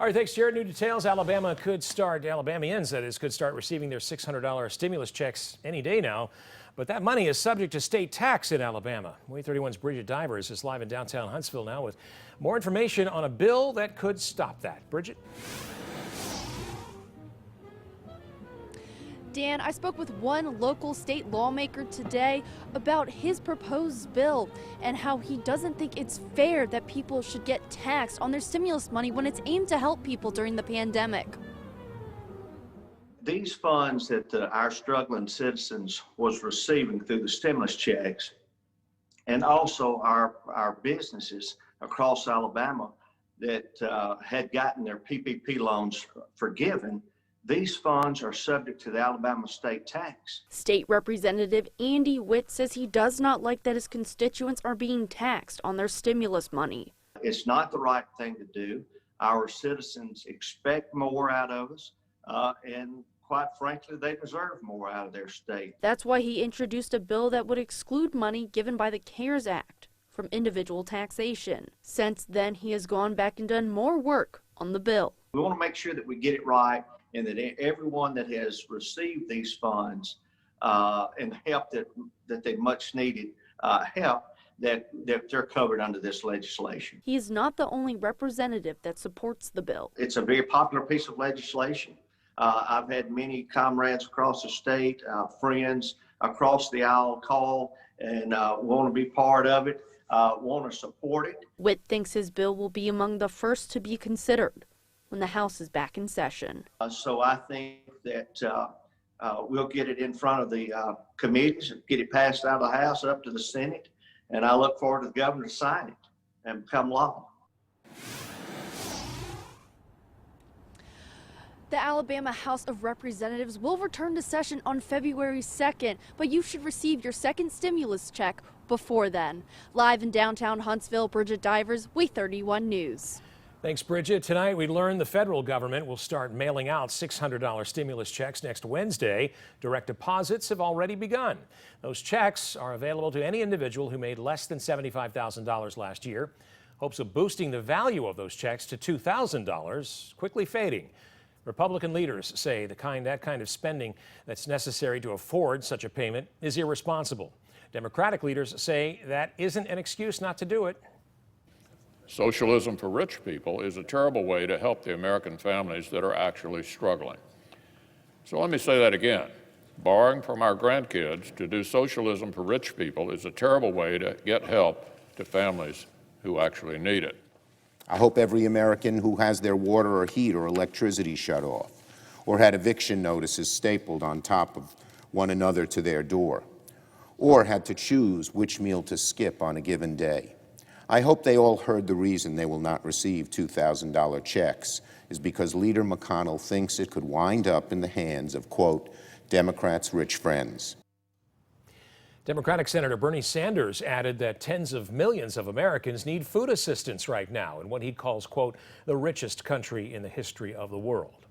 All right, thanks, Jared. New details. Alabamians, that is, could start receiving their $600 stimulus checks any day now. But that money is subject to state tax in Alabama. WAAY 31's Bridget Divers is live in downtown Huntsville now with more information on a bill that could stop that. Bridget? Dan, I spoke with one local state lawmaker today about his proposed bill and how he doesn't think it's fair that people should get taxed on their stimulus money when it's aimed to help people during the pandemic. These funds that our struggling citizens was receiving through the stimulus checks, and also our businesses across Alabama that had gotten their PPP loans forgiven, these funds are subject to the Alabama state tax. State Representative Andy Witt says he does not like that his constituents are being taxed on their stimulus money. It's not the right thing to do. Our citizens expect more out of us, and quite frankly, they deserve more out of their state. That's why he introduced a bill that would exclude money given by the CARES Act from individual taxation. Since then, he has gone back and done more work on the bill. We want to make sure that we get it right, and that everyone that has received these funds and the help that they much needed help, that they're covered under this legislation. He is not the only representative that supports the bill. It's a very popular piece of legislation. I've had many comrades across the state, friends across the aisle call and want to be part of it, want to support it. Witt thinks his bill will be among the first to be considered when the House is back in session. So I think that we'll get it in front of the committees, get it passed out of the House up to the Senate, and I look forward to the governor to sign it and become law. The Alabama House of Representatives will return to session on February 2nd, but you should receive your second stimulus check before then. Live in downtown Huntsville, Bridget Divers, WAAY 31 News. Thanks, Bridget. Tonight, we learned the federal government will start mailing out $600 stimulus checks next Wednesday. Direct deposits have already begun. Those checks are available to any individual who made less than $75,000 last year. Hopes of boosting the value of those checks to $2,000 quickly fading. Republican leaders say that kind of spending that's necessary to afford such a payment is irresponsible. Democratic leaders say that isn't an excuse not to do it. Socialism for rich people is a terrible way to help the American families that are actually struggling. So let me say that again. Borrowing from our grandkids to do socialism for rich people is a terrible way to get help to families who actually need it. I hope every American who has their water or heat or electricity shut off, or had eviction notices stapled on top of one another to their door, or had to choose which meal to skip on a given day. I hope they all heard the reason they will not receive $2,000 checks is because Leader McConnell thinks it could wind up in the hands of, quote, Democrats' rich friends. Democratic Senator Bernie Sanders added that tens of millions of Americans need food assistance right now in what he calls, quote, the richest country in the history of the world.